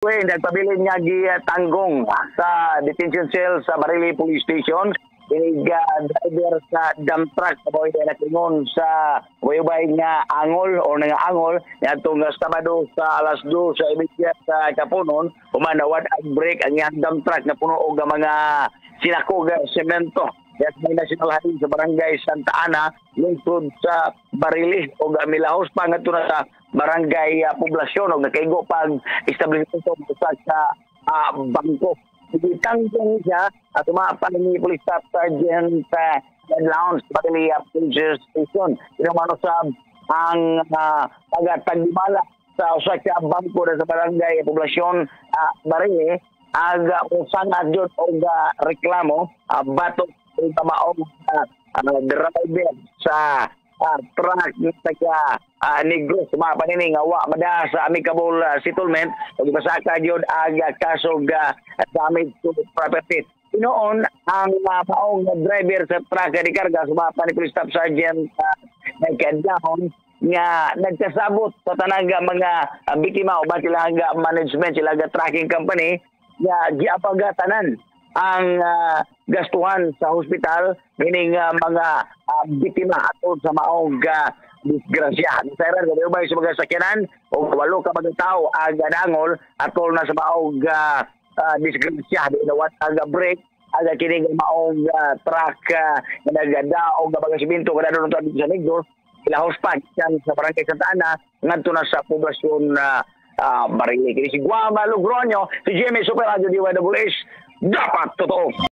Nagpabilin nga gitanggong sa detention cell sa Barili Police Station. Driver sa dump truck kaboy na nakingon sa waybay nga angol o nga angol ngadtong Sabado sa alas 2 sa imidya sa kapunon humanawad ang break ang dump truck na puno og mga sinakog semento. Yes, may national highway sa barangay Santa Ana lungsod sa Barili o milahos pa ngadto na sa barangay poblasyon o nakaigo pag establishment sa bangko. Tanggong siya at umapan ni Police Staff Sergeant Lounge Barili Police Station. Pinamano sa ang taga-tagdimala sa usa ka bangko sa barangay poblasyon Barili aga usanad jud og reklamo batok sa maong driver sa truck sa Negros mapanini nga wa mada sa amicable settlement ug basaka jud aga kaso damage to property. Inoon ang maong driver sa truck ni karga sumapa ni Police Staff Sergeant nagkadahon nga nagkasabot sa tanaga mga biktima o ba sila management sila tracking company nga giapagatanan ang gastuhan sa hospital meaning mga biktima atol sa maong disgrasya. Sir, gabi ba sa mga sakyanan o walo ka mga tao aga dangol atol na sa maong disgrasya di nawat aga break aga kini maong truck na nagada o mga simento kada doon sa Negros ilahos pa sa barangay Santa Ana ngadto na sa poblasyon Barili. Kini si Guama Logronyo, si Jimmy Super Radio DYWH, dapat totoo.